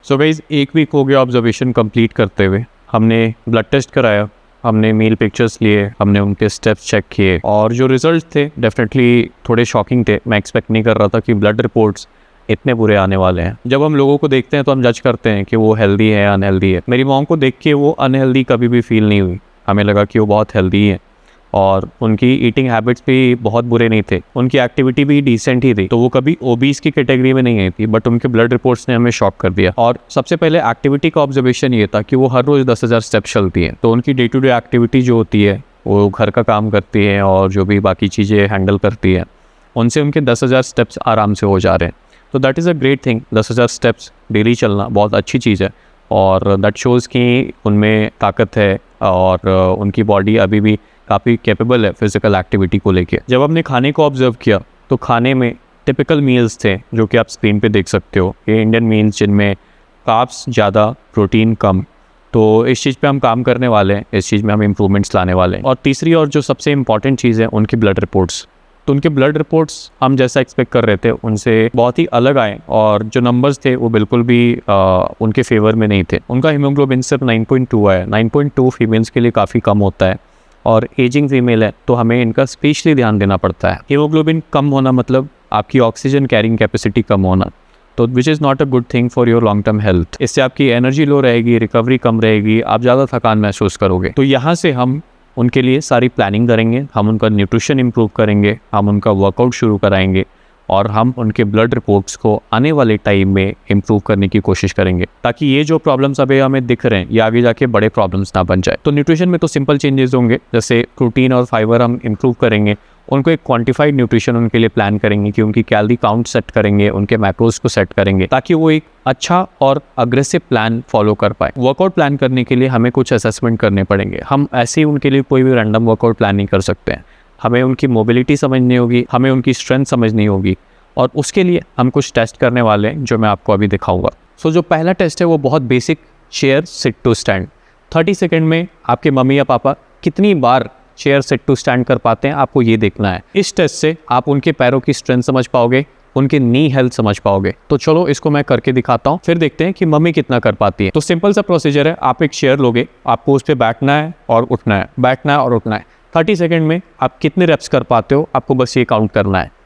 So guys, 1 week हो गया observation complete करते हुए। हमने ब्लड टेस्ट कराया, हमने मील पिक्चर्स लिए, हमने उनके स्टेप्स चेक किए और जो रिजल्ट थे डेफिनेटली थोड़े शॉकिंग थे। मैं एक्सपेक्ट नहीं कर रहा था कि ब्लड रिपोर्ट्स इतने बुरे आने वाले हैं। जब हम लोगों को देखते हैं तो हम जज करते हैं कि वो हेल्दी है अनहेल्दी है। मेरी मॉम को देख के वो अनहेल्दी कभी भी फील नहीं हुई, हमें लगा कि वो बहुत हेल्दी है और उनकी ईटिंग हैबिट्स भी बहुत बुरे नहीं थे, उनकी एक्टिविटी भी डिसेंट ही थी, तो वो कभी ओबीस की कैटेगरी में नहीं आई थी। बट उनके ब्लड रिपोर्ट्स ने हमें शॉक कर दिया। और सबसे पहले एक्टिविटी का ऑब्जर्वेशन ये था कि वो हर रोज़ 10,000 स्टेप्स चलती हैं, तो उनकी डे टू डे एक्टिविटी जो होती है, वो घर का काम करती है और जो भी बाकी चीज़ें हैंडल करती है, उनसे उनके 10,000 स्टेप्स आराम से हो जा रहे हैं। तो that is a great thing. 10,000 steps daily चलना बहुत अच्छी चीज़ है और दैट शोज़ कि उनमें ताकत है और उनकी बॉडी अभी भी काफ़ी कैपेबल है फिजिकल एक्टिविटी को लेके। जब हमने खाने को ऑब्जर्व किया तो खाने में टिपिकल मील्स थे जो कि आप स्क्रीन पे देख सकते हो, ये इंडियन मील्स जिनमें कार्ब्स ज़्यादा, प्रोटीन कम। तो इस चीज़ पे हम काम करने वाले हैं, इस चीज़ में हम इम्प्रूवमेंट्स लाने वाले हैं। और तीसरी और जो सबसे इम्पॉर्टेंट चीज़ है, उनकी ब्लड रिपोर्ट्स। तो उनके ब्लड रिपोर्ट्स हम जैसा एक्सपेक्ट कर रहे थे उनसे बहुत ही अलग आए और जो नंबर्स थे वो बिल्कुल भी उनके फेवर में नहीं थे। उनका हीमोग्लोबिन सिर्फ 9.2 आया। 9.2 फीमेल्स के लिए काफ़ी कम होता है और एजिंग फीमेल है तो हमें इनका स्पेशली ध्यान देना पड़ता है। हीमोग्लोबिन कम होना मतलब आपकी ऑक्सीजन कैरिंग कैपेसिटी कम होना, तो which is not a good thing for your long term health. इससे आपकी एनर्जी लो रहेगी, रिकवरी कम रहेगी, आप ज़्यादा थकान महसूस करोगे। तो यहाँ से हम उनके लिए सारी प्लानिंग करेंगे, हम उनका न्यूट्रिशन इम्प्रूव करेंगे, हम उनका वर्कआउट शुरू कराएंगे और हम उनके ब्लड रिपोर्ट्स को आने वाले टाइम में इम्प्रूव करने की कोशिश करेंगे ताकि ये जो प्रॉब्लम्स अभी हमें दिख रहे हैं ये आगे जाके बड़े प्रॉब्लम्स ना बन जाए। तो न्यूट्रिशन में तो सिंपल चेंजेस होंगे, जैसे प्रोटीन और फाइबर हम इम्प्रूव करेंगे, उनको एक क्वांटिफाइड न्यूट्रिशन उनके लिए प्लान करेंगे कि उनकी कैलोरी काउंट सेट करेंगे, उनके मैक्रोज को सेट करेंगे ताकि वो एक अच्छा और अग्रेसिव प्लान फॉलो कर पाए। वर्कआउट प्लान करने के लिए हमें कुछ असेसमेंट करने पड़ेंगे। हम ऐसे ही उनके लिए कोई भी रैंडम वर्कआउट प्लान नहीं कर सकते हैं। हमें उनकी मोबिलिटी समझनी होगी, हमें उनकी स्ट्रेंथ समझनी होगी और उसके लिए हम कुछ टेस्ट करने वाले हैं जो मैं आपको अभी दिखाऊंगा। सो जो पहला टेस्ट है वो बहुत basic, chair sit to stand. 30 second में आपके मम्मी या पापा कितनी बार चेयर सिट टू स्टैंड कर पाते हैं, आपको ये देखना है। इस टेस्ट से आप उनके पैरों की स्ट्रेंथ समझ पाओगे, उनके नी हेल्थ समझ पाओगे। तो चलो इसको मैं करके दिखाता हूँ, फिर देखते हैं कि मम्मी कितना कर पाती है। तो सिंपल सा प्रोसीजर है, आप एक चेयर लोगे, आपको उस पर बैठना है और उठना है, बैठना है और उठना है। 30 सेकेंड में आप कितने रेप्स कर पाते हो, आपको बस ये काउंट करना है।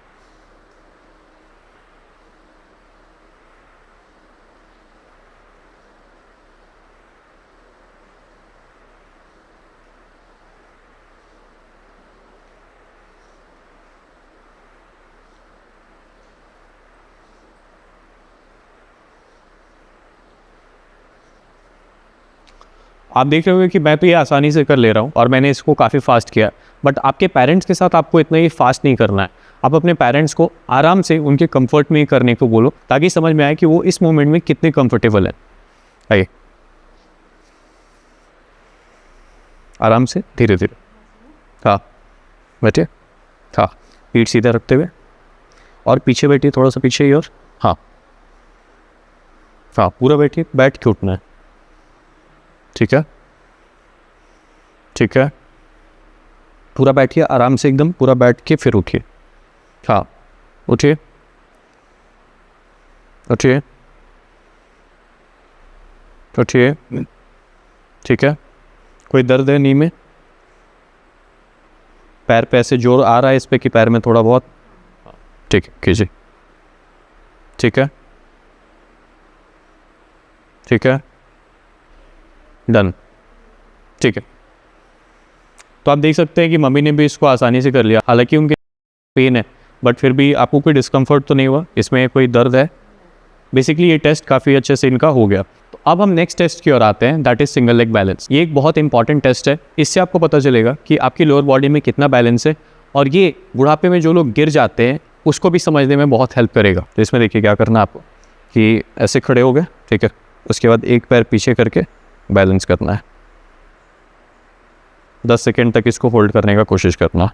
आप देख रहे होंगे कि मैं तो ये आसानी से कर ले रहा हूँ और मैंने इसको काफ़ी फास्ट किया, बट आपके पेरेंट्स के साथ आपको इतना ही फास्ट नहीं करना है। आप अपने पेरेंट्स को आराम से उनके कंफर्ट में ही करने को बोलो ताकि समझ में आए कि वो इस मोमेंट में कितने कंफर्टेबल है। आइए, आराम से, धीरे धीरे। हाँ, बैठिए। हाँ, पीठ सीधा रखते हुए और पीछे बैठिए, थोड़ा सा पीछे ही। और हाँ हाँ, पूरा बैठिए, बैठ के उठना है। ठीक है, ठीक है, पूरा बैठिए आराम से, एकदम पूरा बैठ के फिर उठिए। हाँ, उठिए, उठिए, उठिए। ठीक है, कोई दर्द है नी में? पैर पे ऐसे जोर आ रहा है इस पे कि पैर में थोड़ा बहुत? ठीक है, कीजिए। ठीक है, ठीक है, डन। ठीक है, तो आप देख सकते हैं कि मम्मी ने भी इसको आसानी से कर लिया। हालांकि उनके पेन है बट फिर भी आपको कोई डिस्कम्फर्ट तो नहीं हुआ, इसमें कोई दर्द है? बेसिकली ये टेस्ट काफ़ी अच्छे से इनका हो गया। तो अब हम नेक्स्ट टेस्ट की ओर आते हैं, that is single leg balance. ये एक बहुत इंपॉर्टेंट टेस्ट है, इससे आपको पता चलेगा कि आपकी लोअर बॉडी में कितना बैलेंस है और ये बुढ़ापे में जो लोग गिर जाते हैं उसको भी समझने में बहुत हेल्प करेगा। तो इसमें देखिए क्या करना है आपको कि ऐसे खड़े हो गए, ठीक है, उसके बाद एक पैर पीछे करके बैलेंस करना है। 10 सेकेंड तक इसको होल्ड करने का कोशिश करना।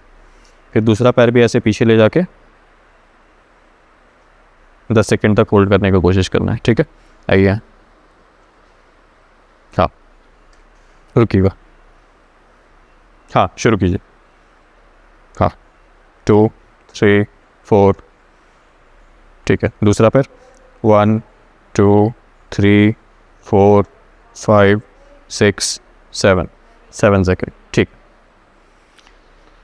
फिर दूसरा पैर भी ऐसे पीछे ले जाके 10 सेकेंड तक होल्ड करने की कोशिश करना है। ठीक है, आइए। हाँ, रुकिएगा। हाँ, शुरू कीजिए। हाँ, 2 3 4। ठीक है, दूसरा पैर 1 2 3 4 5 6 7 7 सेकेंड। ठीक।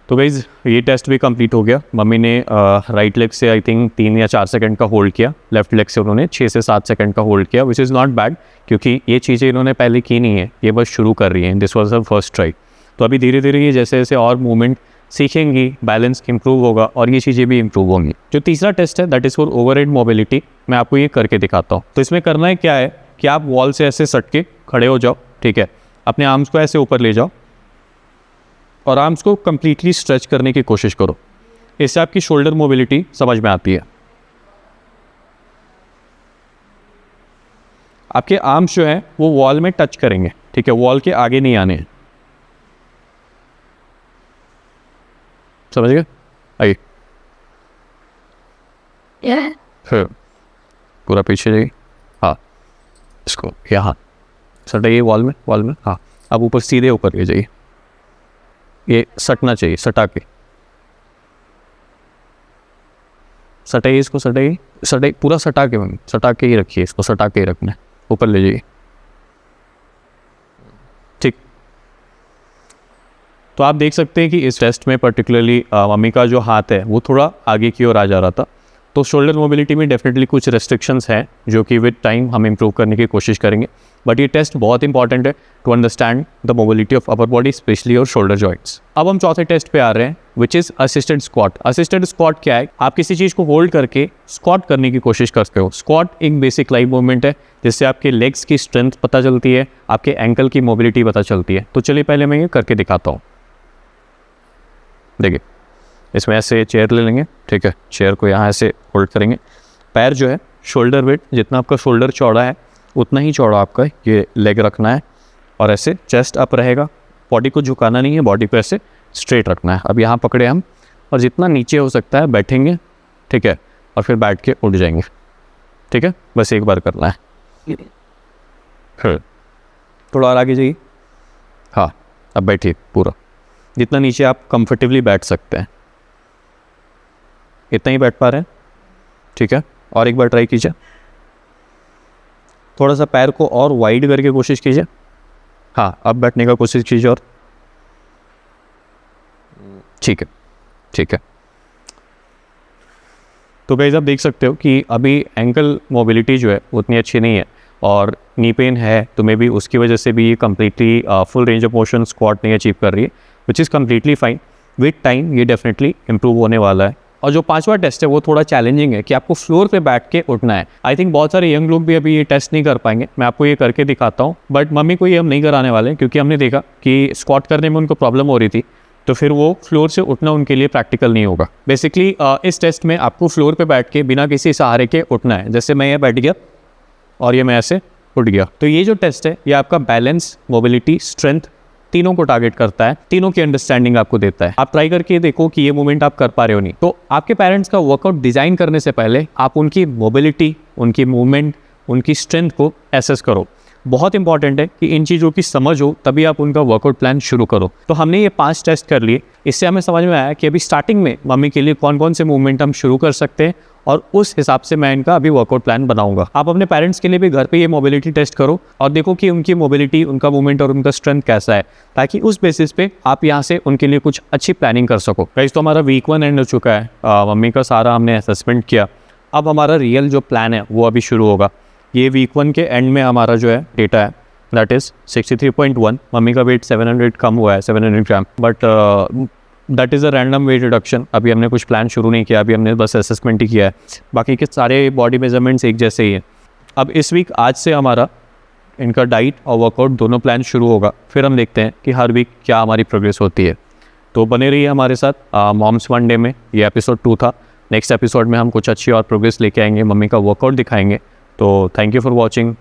तो गाइज़ ये टेस्ट भी कंप्लीट हो गया। मम्मी ने राइट लेग से आई थिंक 3 या 4 सेकंड का होल्ड किया, लेफ्ट लेग से उन्होंने 6 से 7 सेकंड का होल्ड किया, विच इज़ नॉट बैड, क्योंकि ये चीज़ें इन्होंने पहले की नहीं है, ये बस शुरू कर रही हैं। This was her first try. तो अभी धीरे धीरे ये जैसे जैसे और मूवमेंट सीखेंगी, बैलेंस इंप्रूव होगा और ये चीज़ें भी इंप्रूव होंगी। जो तीसरा टेस्ट है that is for over head mobility. मैं आपको ये करके दिखाता हूँ। तो इसमें करना है क्या है कि आप वॉल से ऐसे सट के खड़े हो जाओ, ठीक है। अपने आर्म्स को ऐसे ऊपर ले जाओ और आर्म्स को कंप्लीटली स्ट्रेच करने की कोशिश करो। इससे आपकी शोल्डर मोबिलिटी समझ में आती है। आपके आर्म्स जो है वो वॉल में टच करेंगे, ठीक है, वॉल के आगे नहीं आने हैं। समझ गए? आइए फिर पूरा पीछे जाइए। हाँ, इसको यहाँ सटाइए वॉल में। हाँ, अब ऊपर सीधे ऊपर ले जाइए। ये सटना चाहिए, सटा के सटाइए, इसको सटाइए पूरा सटा के, मम्मी सटा के ही रखिए, इसको सटा के ही रखना है। ऊपर ले जाइए। ठीक। तो आप देख सकते हैं कि इस टेस्ट में पर्टिकुलरली मम्मी का जो हाथ है वो थोड़ा आगे की ओर आ जा रहा था। तो शोल्डर मोबिलिटी में डेफिनेटली कुछ रेस्ट्रिक्शंस हैं जो कि विद टाइम हम इम्प्रूव करने की कोशिश करेंगे। बट ये टेस्ट बहुत इंपॉर्टेंट है to understand the mobility of upper body, specially और शोल्डर जॉइंट्स। अब हम चौथे टेस्ट पे आ रहे हैं, which is assisted squat. Assisted squat क्या है? आप किसी चीज़ को होल्ड करके स्क्वाट करने की कोशिश करते हो। स्क्वाट एक बेसिक लाइव मूवमेंट है जिससे आपके लेग्स की स्ट्रेंथ पता चलती है, आपके एंकल की मोबिलिटी पता चलती है। तो चलिए पहले मैं ये करके दिखाता हूँ। देखिए, इसमें ऐसे चेयर ले लेंगे, ठीक है, चेयर को यहाँ ऐसे होल्ड करेंगे। पैर जो है शोल्डर वेट, जितना आपका शोल्डर चौड़ा है उतना ही चौड़ा आपका ये लेग रखना है और ऐसे चेस्ट अप रहेगा। बॉडी को झुकाना नहीं है, बॉडी को ऐसे स्ट्रेट रखना है। अब यहाँ पकड़े हम और जितना नीचे हो सकता है बैठेंगे, ठीक है, और फिर बैठ के उठ जाएंगे, ठीक है। बस एक बार करना है। फिर थोड़ा और आगे जाइए। हाँ, अब बैठिए पूरा, जितना नीचे आप कंफर्टेबली बैठ सकते हैं इतना ही बैठ पा रहे हैं, ठीक है। और एक बार ट्राई कीजिए, थोड़ा सा पैर को और वाइड करके कोशिश कीजिए। हाँ, अब बैठने का कोशिश कीजिए और ठीक है, ठीक है। तो गाइस आप देख सकते हो कि अभी एंकल मोबिलिटी जो है उतनी अच्छी नहीं है और नी पेन है, तो मे बी उसकी वजह से भी ये completely full range of motion squat नहीं अचीव कर रही है, which is completely fine. With time ये डेफिनेटली इंप्रूव होने वाला है। और जो पांचवा टेस्ट है वो थोड़ा चैलेंजिंग है कि आपको फ्लोर पे बैठ के उठना है। आई थिंक बहुत सारे यंग लोग भी अभी ये टेस्ट नहीं कर पाएंगे, मैं आपको ये करके दिखाता हूँ। बट मम्मी को ये हम नहीं कराने वाले क्योंकि हमने देखा कि स्क्वाट करने में उनको प्रॉब्लम हो रही थी, तो फिर वो फ्लोर से उठना उनके लिए प्रैक्टिकल नहीं होगा। बेसिकली इस टेस्ट में आपको फ्लोर पे बैठ के बिना किसी सहारे के उठना है। जैसे मैं ये बैठ गया और ये मैं ऐसे उठ गया। तो ये जो टेस्ट है ये आपका बैलेंस, मोबिलिटी, स्ट्रेंथ तीनों को टारगेट करता है, तीनों की अंडरस्टैंडिंग आपको देता है। आप ट्राई करके देखो कि ये मूवमेंट आप कर पा रहे हो नहीं। तो आपके पेरेंट्स का वर्कआउट डिज़ाइन करने से पहले आप उनकी मोबिलिटी, उनकी मूवमेंट, उनकी स्ट्रेंथ को एसेस करो। बहुत इंपॉर्टेंट है कि इन चीज़ों की समझ हो तभी आप उनका वर्कआउट प्लान शुरू करो। तो हमने ये 5 टेस्ट कर लिए। इससे हमें समझ में आया कि अभी स्टार्टिंग में मम्मी के लिए कौन कौन से मूवमेंट हम शुरू कर सकते हैं और उस हिसाब से मैं इनका अभी वर्कआउट प्लान बनाऊंगा। आप अपने पेरेंट्स के लिए भी घर पे ये मोबिलिटी टेस्ट करो और देखो कि उनकी मोबिलिटी, उनका मूवमेंट और उनका स्ट्रेंथ कैसा है, ताकि उस बेसिस पे आप यहाँ से उनके लिए कुछ अच्छी प्लानिंग कर सको। गाइस, तो हमारा वीक 1 एंड हो चुका है। मम्मी का सारा हमने असेसमेंट किया। अब हमारा रियल जो प्लान है वो अभी शुरू होगा। ये वीक 1 के एंड में हमारा जो है डेटा है दैट इज़ 63.1। मम्मी का वेट 700 कम हुआ है, 700 gram, but that is a random weight reduction. अभी हमने कुछ प्लान शुरू नहीं किया, अभी हमने बस असेसमेंट ही किया है। बाकी के सारे बॉडी मेजरमेंट्स एक जैसे ही हैं। अब इस वीक आज से हमारा इनका डाइट और वर्कआउट दोनों प्लान शुरू होगा। फिर हम देखते हैं कि हर वीक क्या हमारी प्रोग्रेस होती है। तो बने रहिए हमारे साथ। मॉम्स वन डे में ये एपिसोड 2 था। नेक्स्ट एपिसोड में हम कुछ अच्छी और प्रोग्रेस लेके आएंगे, मम्मी का वर्कआउट दिखाएंगे। तो थैंक यू फॉर वॉचिंग।